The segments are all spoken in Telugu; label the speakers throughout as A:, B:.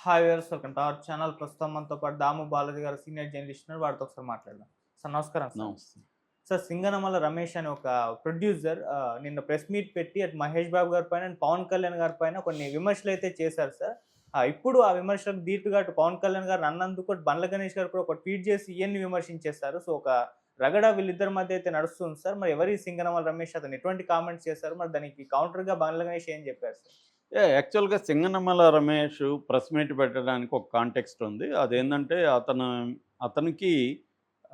A: Hi viewers, welcome to our channel. ప్రస్తుతం మనతో పాటు దాము బాలాజీ గారు సీనియర్ జర్నలిస్ట్ ఉన్నారు. వారితో ఒకసారి మాట్లాడదాం. సార్ నమస్కారం సార్.
B: నమస్తే.
A: సార్ సింగనమల రమేష్ అని ఒక ప్రొడ్యూసర్ నిన్న ప్రెస్ మీట్ పెట్టి అటు మహేష్ బాబు గారి పైన, అండ్ పవన్ కళ్యాణ్ గారి పైన కొన్ని విమర్శలైతే చేశారు సార్. ఇప్పుడు ఆ విమర్శలకు ధీటుగా అటు పవన్ కళ్యాణ్ గారు అన్నందుకు అటు బండ్ల గణేష్ గారు కూడా ఒక ట్వీట్ చేసి ఈయన్ని విమర్శించేశారు. సో ఒక రగడ వీళ్ళిద్దరి మధ్య అయితే నడుస్తుంది సార్. మరి ఎవరి సింగనమల రమేష్, అతను ఎటువంటి కామెంట్స్ చేశారు? మరి దానికి కౌంటర్‌గా బండ్ల గణేష్ ఏం చెప్పారు సార్?
B: యాక్చువల్‌గా 'సింగనమల రమేష్' ప్రెస్ మీట్ పెట్టడానికి ఒక కాంటెక్స్ట్ ఉంది. అదేందంటే అతనికి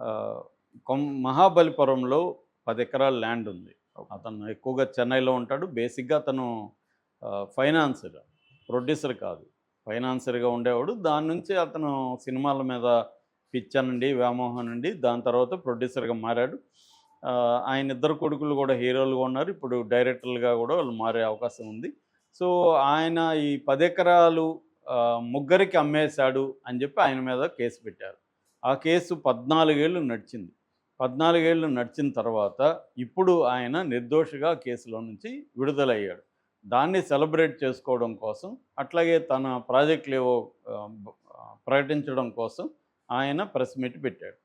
B: ఆహ్, మహాబలిపురంలో 10 ఎకరాల ల్యాండ్ ఉంది. అతను ఎక్కువగా చెన్నైలో ఉంటాడు. బేసిక్‌గా అతను ఫైనాన్సర్, ప్రొడ్యూసర్ కాదు. ఫైనాన్సర్‌గా ఉండేవాడు. దాని నుంచి అతను సినిమాల మీద పిచ్చనండి, వ్యామోహం నుండి దాని తర్వాత ప్రొడ్యూసర్‌గా మారాడు. ఆయన ఇద్దరు కొడుకులు కూడా హీరోలుగా ఉన్నారు. ఇప్పుడు డైరెక్టర్లుగా కూడా వాళ్ళు మారే అవకాశం ఉంది. సో, ఆయన ఈ 10 ఎకరాలు ముగ్గురికి అమ్మేశాడు అని చెప్పి ఆయన మీద కేసు పెట్టారు. ఆ కేసు 14 ఏళ్ళు నడిచింది. 14 ఏళ్ళు నడిచిన తర్వాత ఇప్పుడు ఆయన నిర్దోషిగా కేసులో నుంచి విడుదలయ్యాడు. దాన్ని సెలబ్రేట్ చేసుకోవడం కోసం, అట్లాగే తన ప్రాజెక్టులేవో ప్రకటించడం కోసం ఆయన ప్రెస్ మీట్ పెట్టాడు.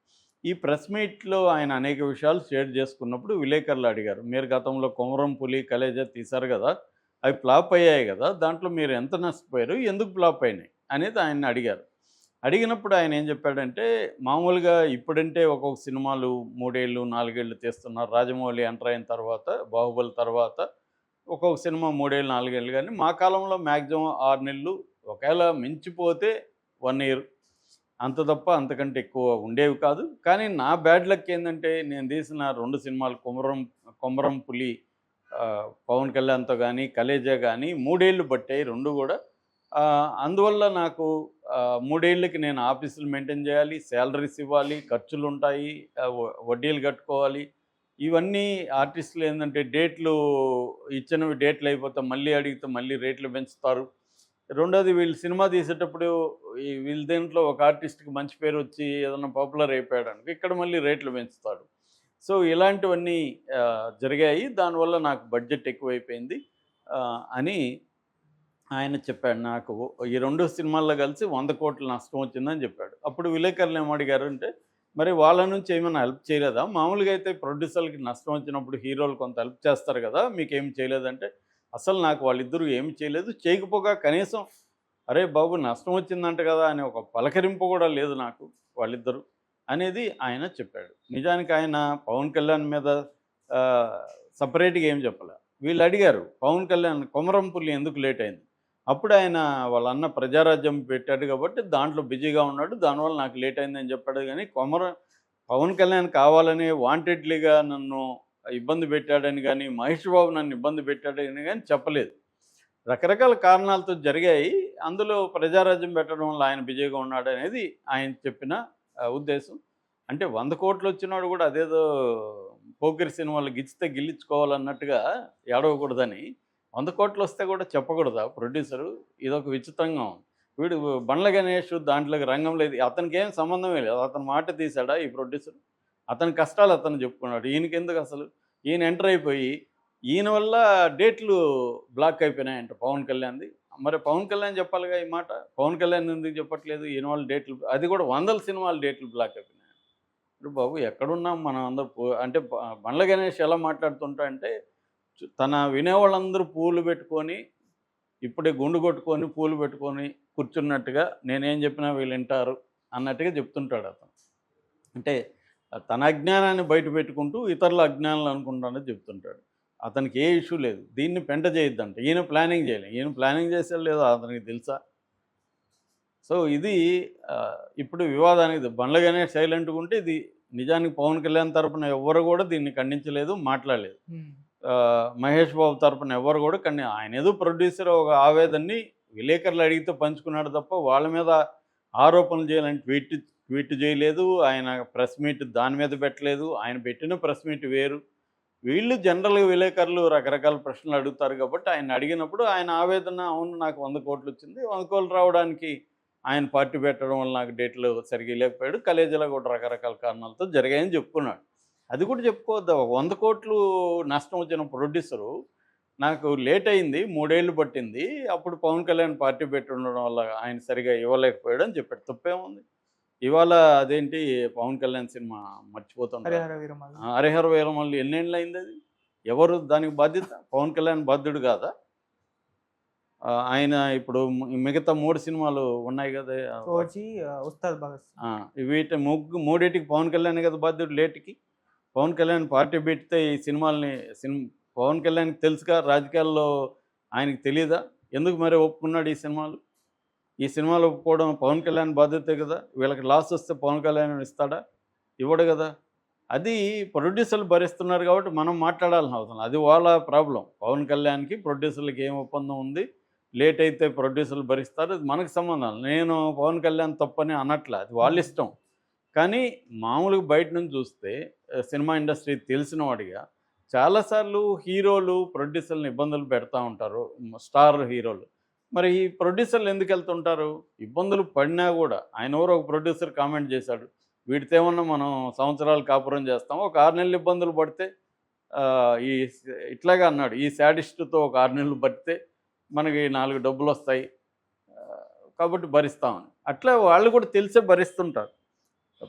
B: ఈ ప్రెస్ మీట్‌లో ఆయన అనేక విషయాలు షేర్ చేసుకున్నప్పుడు విలేకరులు అడిగారు. "మీరు గతంలో 'కొమరం పులి', 'కలేజా' తీశారు గదా! అవి ఫ్లాప్ అయ్యాయి గదా! దాంట్లో మీరు ఎంత నష్టపోయారు? ఎందుకు ఫ్లాప్ అయినాయి?" అనేది ఆయన్ని అడిగారు. అడిగినప్పుడు ఆయన ఏం చెప్పాడంటే, మామూలుగా ఇప్పుడంటే ఒక్కొక్క సినిమాలు 3 ఏళ్ళు, 4 ఏళ్ళు తీస్తున్నారు. రాజమౌళి ఎంటర్ అయిన తర్వాత, 'బాహుబలి' తర్వాత ఒక్కొక్క సినిమా 3 ఏళ్ళు, 4 ఏళ్ళు గానీ, మా కాలంలో మాక్సిమం 6 నెలలు, ఒకవేళ మించిపోతే 1 ఇయర్. అంత తప్ప అంతకంటే ఎక్కువ ఉండేవి కాదు. కానీ నా బ్యాడ్ లక్ ఏందంటే, నేను తీసిన 2 సినిమాలు 'కొమరం పులి' పవన్ కళ్యాణ్‌తో గానీ, 'కలేజా' గానీ 3 ఏళ్ళు పట్టాయి 2 గూడా. అందువల్ల నాకు 3 ఏళ్ళకి నేను ఆఫీసులు మెయింటైన్ చేయాలి, సాలరీస్ ఇవ్వాలి, ఖర్చులుంటాయి, వడ్డీలు కట్టుకోవాలి. ఇవన్నీ ఆర్టిస్టులు ఏందంటే ఇచ్చినవి డేట్లు అయిపోతే మళ్ళీ అడిగితే మళ్ళీ రేట్లు పెంచుతారు. రెండోది వీళ్ళు సినిమా తీసేటప్పుడు వీళ్ళ దీంట్లో ఒక ఆర్టిస్ట్‌కి మంచి పేరొచ్చి ఏదన్నా పాపులర్ అయిపోయాడనుకో, ఇక్కడ మళ్ళీ రేట్లు పెంచుతాడు. సో, ఇలాంటివన్నీ జరిగాయి. దానివల్ల నాకు బడ్జెట్ ఎక్కువైపోయింది అని ఆయన చెప్పాడు. నాకు ఈ 2 సినిమాల్లో కలిసి 100,00,00,000 నష్టం వచ్చిందని చెప్పాడు. అప్పుడు విలేకరులు ఏమడిగారంటే, మరి వాళ్ళ నుంచి ఏమైనా హెల్ప్ చేయలేదా? మామూలుగా అయితే ప్రొడ్యూసర్‌లకి నష్టం వచ్చినప్పుడు హీరోలు కొంత హెల్ప్ చేస్తారు కదా! మీకేమి చేయలేదంటే, అసలు నాకు వాళ్ళిద్దరూ ఏమి చేయలేదు. చేయకపోగా కనీసం "అరే బాబు! నష్టం వచ్చిందంట కదా!" అనే ఒక పలకరింపు కూడా లేదు నాకు వాళ్ళిద్దరూ అనేది ఆయన చెప్పాడు. నిజానికి ఆయన పవన్ కళ్యాణ్ మీద ఆహ్, సెపరేట్‌గా ఏం చెప్పలే. వీళ్ళు అడిగారు, "పవన్ కళ్యాణ్ 'కొమరం పులి' ఎందుకు లేట్ అయింది?" అప్పుడు ఆయన వాళ్ళ అన్న 'ప్రజారాజ్యం' పెట్టాడు కాబట్టి దాంట్లో బిజీగా ఉన్నాడు. దానివల్ల నాకు లేట్ అయిందని చెప్పాడు గానీ, పవన్ కళ్యాణ్ కావాలని వాంటెడ్లీగా నన్ను ఇబ్బంది పెట్టాడని గానీ, మహేష్ బాబు నన్ను ఇబ్బంది పెట్టాడని గానీ చెప్పలేదు. రకరకాల కారణాలతో జరిగాయి. అందులో 'ప్రజారాజ్యం' పెట్టడం వల్ల ఆయన బిజీగా ఉన్నాడనేది ఆయన చెప్పిన ఉద్దేశం. అంటే 100,00,00,000 వచ్చినోడు కూడా అదేదో పోకిరి సినిమాలో గిచ్చితే గిల్లించుకోవాలన్నట్టుగా ఏడవకూడదని, 100,00,00,000 వస్తే కూడా చెప్పకూడదా ప్రొడ్యూసరు? ఇదొక విచిత్రంగా ఉంది. వీడు బండ్ల గణేష్ దాంట్లోకి రంగం లేదు. అతనికేం సంబంధమే లేదు. అతని మాట తీసాడా ఈ ప్రొడ్యూసరు? అతని కష్టాలు అతను చెప్పుకున్నాడు. ఈయనకెందుకసలు? ఈయన ఎంటర్ అయిపోయి, ఈయన వల్ల డేట్లు బ్లాక్ అయిపోయినాయంట పవన్ కళ్యాణ్‌ది. మరి పవన్ కళ్యాణ్ చెప్పాలిగా ఈ మాట. పవన్ కళ్యాణ్ ఎందుకు చెప్పట్లేదు? ఈయన వల్ల డేట్లు, అది కూడా వందల సినిమాల డేట్లు బ్లాక్ అయిపోయినాయి. ఇప్పుడు బాబు ఎక్కడున్నాం మనం అందరూ అంటే బండ్ల గణేష్ ఎలా మాట్లాడుతుంటాడంటే, తన వినేవాళ్ళందరూ పూలు పెట్టుకొని, ఇప్పుడే గుండు కొట్టుకొని, పూలు పెట్టుకొని కూర్చున్నట్టుగా నేనేం చెప్పినా వీళ్ళింటారు అన్నట్టుగా చెప్తుంటాడు అతను. అంటే తన అజ్ఞానాన్ని బయట పెట్టుకుంటూ ఇతరుల అజ్ఞానాలు అనుకుంటానని చెప్తుంటాడు. అతనికి ఏ ఇష్యూ లేదు. దీన్ని పెంట చేయొద్దంట. ఈయన ప్లానింగ్ చేయలే. ఈయన ప్లానింగ్ చేసాడో లేదో అతనికి తెలుసా? సో, ఇది ఇప్పుడు వివాదానికి బండ్ల గణేష్ సైలెంట్‌గా ఉంటే, ఇది నిజానికి పవన్ కళ్యాణ్ తరపున ఎవ్వరు కూడా దీన్ని ఖండించలేదు, మాట్లాడలేదు.
A: హ్మ్.
B: మహేష్ బాబు తరపున ఎవ్వరు కూడా ఆయనేదో ప్రొడ్యూసర్ ఒక ఆవేదనని విలేకరులు అడిగితే పంచుకున్నాడు తప్ప, వాళ్ళ మీద ఆరోపణలు చేయాలని ట్వీట్ చేయలేదు. ఆయన ప్రెస్ మీట్ దాని మీద పెట్టలేదు. ఆయన పెట్టిన ప్రెస్ మీట్ వేరు. వీళ్ళు జనరల్‌గా విలేకరులు రకరకాల ప్రశ్నలు అడుగుతారు కాబట్టి, ఆయన్ని అడిగినప్పుడు ఆయన ఆవేదన, అవును నాకు 100,00,00,000 వచ్చింది. 100,00,00,000 రావడానికి ఆయన పార్టీ పెట్టడం వల్ల నాకు డేట్లు సరిగ్గా ఇవ్వలేకపోయాడు. కాలేజీలో కూడా రకరకాల కారణాలతో జరిగాయని చెప్పుకున్నాడు. అది కూడా చెప్పుకోవద్దా? 100,00,00,000 నష్టం వచ్చిన ప్రొడ్యూసరు నాకు లేట్ అయింది, 3 ఏళ్ళు పట్టింది. అప్పుడు పవన్ కళ్యాణ్ పార్టీ పెట్టుండడం వల్ల ఆయన సరిగ్గా ఇవ్వలేకపోయాడు అని చెప్పాడు. తప్పేముంది? ఇవాళ అదేంటి పవన్ కళ్యాణ్ సినిమా మర్చిపోతుండ్రా?
A: 'హరిహర వీరమల్లు'.
B: 'హరిహర వీరమల్లు' ఎన్నేళ్ళయిందది? ఎవరు దానికి బాధ్యత? పవన్ కళ్యాణ్ బాధ్యుడు కాదా? ఆయన ఇప్పుడు మిగతా 3 సినిమాలు ఉన్నాయి గదా!
A: 'ఓజీ', 'ఉస్తాద్ భగత్ సింగ్'.
B: ఆ! మూడిటికి పవన్ కళ్యాణే కదా బాధ్యుడు లేట్‌కి. పవన్ కళ్యాణ్ పార్టీ పెడితే ఈ సినిమాల్ని సిన్ పవన్ కళ్యాణ్‌కి తెలుసుగా రాజకీయాల్లో ఆయనకి తెలీదా? ఎందుకు మరి ఒప్పుకున్నాడు ఈ సినిమాలు? ఈ సినిమాలు ఒప్పుకోవడం పవన్ కళ్యాణ్ బాధ్యతే కదా! వీళ్ళకి లాస్ వస్తే పవన్ కళ్యాణ్ ఇస్తాడా? ఇవ్వడు గదా! అది ప్రొడ్యూసర్లు భరిస్తున్నారు కాబట్టి మనం మాట్లాడాల్సిన అవసరం లేదు. అది వాళ్ళ ప్రాబ్లమ్. పవన్ కళ్యాణ్‌కి, ప్రొడ్యూసర్‌లకి ఏం ఒప్పందం ఉంది? లేట్ అయితే ప్రొడ్యూసర్లు భరిస్తారు. అది మనకు సంబంధం లేదు. నేను పవన్ కళ్యాణ్ తప్పని అనట్లా. అది వాళ్ళ ఇష్టం. కానీ మామూలుగా బయట నుంచి చూస్తే సినిమా ఇండస్ట్రీ తెలిసిన వాడిగా చాలా సార్లు హీరోలు, ప్రొడ్యూసర్‌లని ఇబ్బందులు పెడతా ఉంటారు. స్టార్ హీరోలు. మరి ఈ ప్రొడ్యూసర్లు ఎందుకెళ్తుంటారు? ఇబ్బందులు పడినా గూడా ఆయనెవరో ఒక ప్రొడ్యూసర్ కామెంట్ చేశాడు. వీడితో ఏమన్నా మనం సంవత్సరాలు కాపురం చేస్తాం. ఒక 6 నెలలు ఇబ్బందులు పడితే ఈ ఇట్లాగే అన్నాడు. ఈ శాడిస్ట్‌తో ఒక 6 నెలలు బతికితే మనకి 4 డబ్బులొస్తాయి. కాబట్టి భరిస్తామని. అట్లా వాళ్ళు కూడా తెలిసే భరిస్తుంటారు.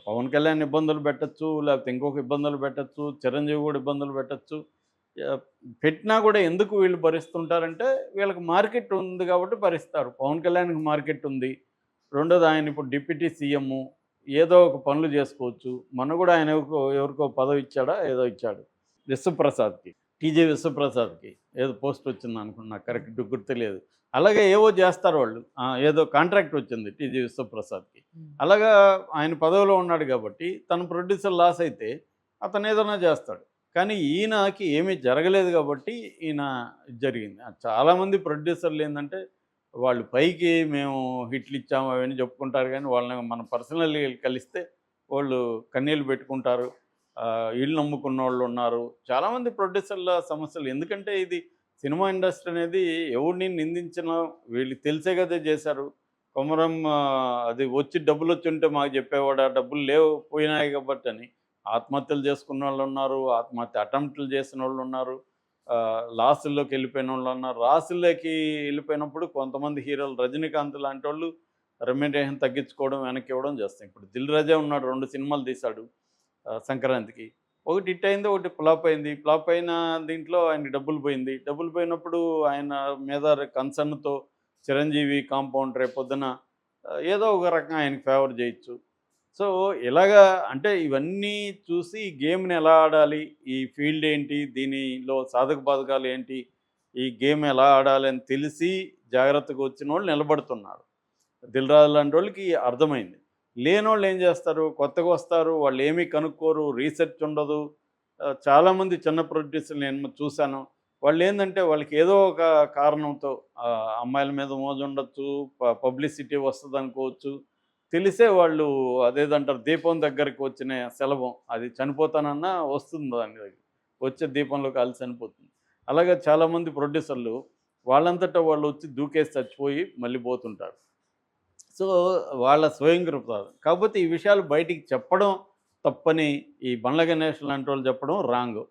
B: పవన్ కళ్యాణ్ ఇబ్బందులు పెట్టొచ్చు, లేకపోతే ఇంకొక ఇబ్బందులు పెట్టొచ్చు, చిరంజీవి కూడా ఇబ్బందులు పెట్టొచ్చు. యాహ్, పెట్టినా కూడా ఎందుకు వీళ్ళు భరిస్తుంటారంటే వీళ్ళకి మార్కెట్ ఉంది కాబట్టి భరిస్తారు. పవన్ కళ్యాణ్‌కి మార్కెట్ ఉంది. రెండోది ఆయన ఇప్పుడు డిప్యూటీ సీఎం, ఏదో ఒక పనులు చేసుకోవచ్చు. మొన్న కూడా ఆయన ఎవరికో పదవి ఇచ్చాడా? ఏదో ఇచ్చాడు. విశ్వప్రసాద్‌కి. టీజే విశ్వప్రసాద్‌కి ఏదో పోస్ట్ వచ్చిందనుకున్నా. నాకు కరెక్ట్ గుర్తులేదు. అలాగే ఏవో చేస్తారు వాళ్ళు. ఏదో కాంట్రాక్ట్ వచ్చింది టీజే విశ్వప్రసాద్‌కి. అలాగా ఆయన పదవిలో ఉన్నాడు కాబట్టి తన ప్రొడ్యూసర్ లాస్ అయితే అతను ఏదైనా చేస్తాడు. కానీ ఈయనకి ఏమీ జరగలేదు కాబట్టి ఈయన ఇది జరిగింది. చాలామంది ప్రొడ్యూసర్లు ఏందంటే వాళ్ళు పైకి మేము హిట్లు ఇచ్చాము అవన్నీ చెప్పుకుంటారు కానీ వాళ్ళని మనం పర్సనల్లీ కలిస్తే వాళ్ళు కన్నీళ్ళు పెట్టుకుంటారు. ఇళ్ళు నమ్ముకున్నోళ్ళు ఉన్నారు. చాలామంది ప్రొడ్యూసర్ల సమస్యలు ఎందుకంటే ఇది సినిమా ఇండస్ట్రీ అనేది ఎవరిని నిందించినా వీళ్ళకి తెలిసే కదా చేశారు. కొమరం అది వచ్చి డబ్బులొచ్చుంటే మాకు చెప్పేవాడు. ఆ డబ్బులు లేవు పోయినాయి కాబట్టి అని. ఆత్మహత్యలు చేసుకున్నోళ్ళున్నారు. ఆత్మహత్య అటెంప్టులు చేసినోళ్ళున్నారు. లాసుల్లోకి వెళ్ళిపోయినోళ్ళున్నారు. రాసుల్లోకి వెళ్ళిపోయినప్పుడు కొంతమంది హీరోలు 'రజనీకాంత్' లాంటోళ్ళు రెమ్యునరేషన్ తగ్గించుకోవడం, వెనక్కి ఇవ్వడం చేస్తాం. ఇప్పుడు 'దిల్ రాజే' ఉన్నాడు. 2 సినిమాలు తీశాడు సంక్రాంతికి. ఒకటి హిట్ అయింది. ఒకటి ఫ్లాప్ అయింది. ఫ్లాప్ అయిన దీంట్లో ఆయనకి డబ్బులు పోయింది. డబ్బులు పోయినప్పుడు ఆయన మీద కన్సర్న్‌తో చిరంజీవి కాంపౌండ్ రేపొద్దున ఏదో ఒక రకంగా ఆయనకి ఫేవర్ చేయొచ్చు. సో, ఇలాగా అంటే ఇవన్నీ చూసి ఈ గేమ్‌ని ఎలా ఆడాలి? ఈ ఫీల్డ్ ఏంటి? దీనిలో సాధక బాధకాలు ఏంటి? ఈ గేమ్ ఎలా ఆడాలి అని తెలిసి జాగ్రత్తగా వచ్చినోళ్ళు నిలబడుతున్నారు. 'దిల్ రాజు' లాంటోళ్ళకి అర్థమైంది. లేనోళ్ళు ఏం చేస్తారు? కొత్తగా వస్తారు. వాళ్ళు ఏమీ కనుక్కోరు. రీసెర్చ్ ఉండదు. చాలామంది చిన్న ప్రొడ్యూసర్లు నేను చూశాను. వాళ్ళేందంటే వాళ్ళకి ఏదో ఒక కారణంతో అమ్మాయిల మీద మోజుండొచ్చు, పబ్లిసిటీ వస్తదనుకోవచ్చు. తెలిసే వాళ్ళు అదేదంటారు దీపం దగ్గరికి వచ్చిన శలభం. అది చనిపోతానన్నా వస్తుంది దాని దగ్గరికి. వచ్చే దీపంలో కాలి చనిపోతుంది. అలాగే చాలామంది ప్రొడ్యూసర్లు వాళ్ళంతటా వాళ్ళు వచ్చి దూకేసి చచ్చిపోయి మళ్ళీ పోతుంటారు. సో, వాళ్ళ స్వయం కృపాలు. కాకపోతే ఈ విషయాలు బయటికి చెప్పడం తప్పని ఈ బండ్ల గణేష్ లాంటోళ్ళు చెప్పడం రాంగు.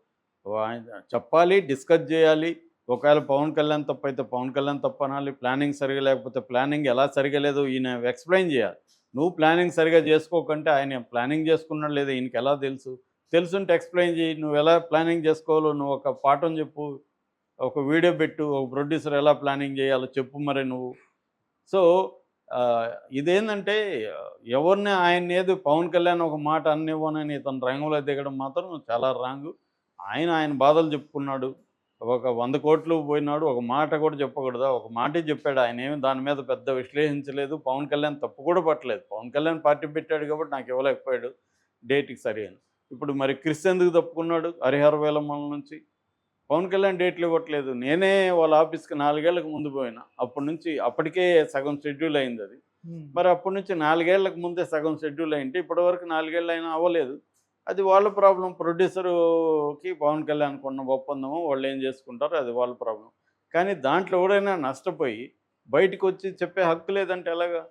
B: చెప్పాలి, డిస్కస్ చేయాలి. ఒకవేళ పవన్ కళ్యాణ్ తప్పైతే పవన్ కళ్యాణ్ తప్పనాలి. ప్లానింగ్ సరిగ్గా లేకపోతే ప్లానింగ్ ఎలా సరిగ్గా లేదో ఈయన ఎక్స్‌ప్లెయిన్ చేయాలి. నువ్వు ప్లానింగ్ సరిగ్గా చేసుకోకంటే ఆయన ప్లానింగ్ చేసుకున్నాడో లేదో ఈయనకెలా తెలుసు? తెలుసుంటే ఎక్స్‌ప్లెయిన్ చెయ్యి. నువ్వెలా ప్లానింగ్ చేసుకోవాలో నువ్వు ఒక పాఠం చెప్పు. ఒక వీడియో పెట్టు. ఒక ప్రొడ్యూసర్ ఎలా ప్లానింగ్ చేయాలో చెప్పు మరి నువ్వు. సో, ఇదేందంటే ఎవరిని ఆయన్నేదో పవన్ కళ్యాణ్ ఒక మాట అన్నివ్వనని ఇతను రంగంలో దిగడం మాత్రం చాలా రాంగు. ఆయన బాధలు చెప్పుకున్నాడు. ఒక 100,00,00,000 పోయినాడు. ఒక మాట కూడా చెప్పకూడదా? ఒక మాటే చెప్పాడు. ఆయనేమి దాని మీద పెద్ద విశ్లేషించలేదు. పవన్ కళ్యాణ్ తప్పు కూడా పట్టలేదు. పవన్ కళ్యాణ్ పార్టీ పెట్టాడు కాబట్టి నాకు ఇవ్వలేకపోయాడు డేట్‌కి సరి అని. ఇప్పుడు మరి క్రిస్ ఎందుకు తప్పుకున్నాడు 'హరిహర వీరమల్లు' నుంచి? పవన్ కళ్యాణ్ డేట్లు ఇవ్వట్లేదు. నేనే వాళ్ళ ఆఫీస్‌కి 4 ఏళ్లకు ముందు పోయినా. అప్పటి నుంచి అప్పటికే సగం షెడ్యూల్ అయిందది. మరి అప్పటి నుంచి 4 ఏళ్లకు ముందే సగం షెడ్యూల్ అయ్యుంటే ఇప్పటివరకు 4 ఏళ్ళు అయినా అవ్వలేదు. అది వాళ్ళ ప్రాబ్లమ్. ప్రొడ్యూసర్‌కి పవన్ కళ్యాణ్‌కి ఉన్న ఒప్పందము వాళ్ళేం చేసుకుంటారో అది వాళ్ళ ప్రాబ్లమ్. కానీ దాంట్లో ఎవడైనా నష్టపోయి బయటికొచ్చి చెప్పే హక్కు లేదంటే ఎలాగా?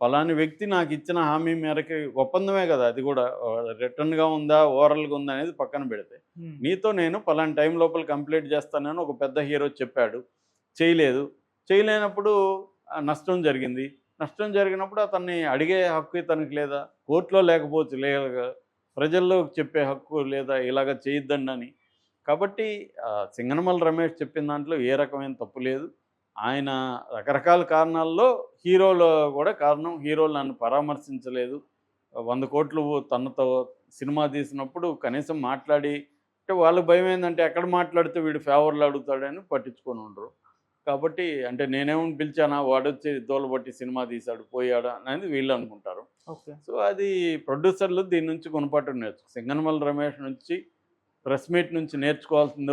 B: పలాని వ్యక్తి నాకు ఇచ్చిన హామీ మేరకి ఒప్పందమే కదా అది కూడా, రిటర్న్గా ఉందా ఓరల్గా ఉందా అనేది పక్కన పెడితే, నీతో నేను పలాని టైం లోపల కంప్లీట్ చేస్తానని ఒక పెద్ద హీరో చెప్పాడు, చేయలేదు. చేయలేనప్పుడు నష్టం జరిగింది. నష్టం జరిగినప్పుడు అతన్ని అడిగే హక్కు ఇతనికి లేదా? కోర్టులో లేకపోవచ్చు, లీగల్గా ప్రజల్లో చెప్పే హక్కు లేదా ఇలాగ చేయొద్దండి అని. కాబట్టి సింగనమల రమేష్ చెప్పిన దాంట్లో ఏ రకమైన తప్పు లేదు. ఆయన రకరకాల కారణాల్లో హీరోలు కూడా కారణం. హీరోలు నన్ను పరామర్శించలేదు. 100 కోట్లు తనతో సినిమా తీసినప్పుడు కనీసం మాట్లాడి, అంటే వాళ్ళకి భయం ఏందంటే ఎక్కడ మాట్లాడితే వీడు ఫేవర్లు అడుగుతాడని పట్టించుకొని ఉండరు. కాబట్టి అంటే నేనేమని పిలిచానా, వాడొచ్చి దూలబట్టి సినిమా తీశాడు పోయాడా అనేది వీళ్ళు అనుకుంటారు.
A: ఓకే.
B: సో అది ప్రొడ్యూసర్లు దీని నుంచి గుణపాఠం సింగనమల రమేష్ నుంచి ప్రెస్ మీట్ నుంచి నేర్చుకోవాల్సింది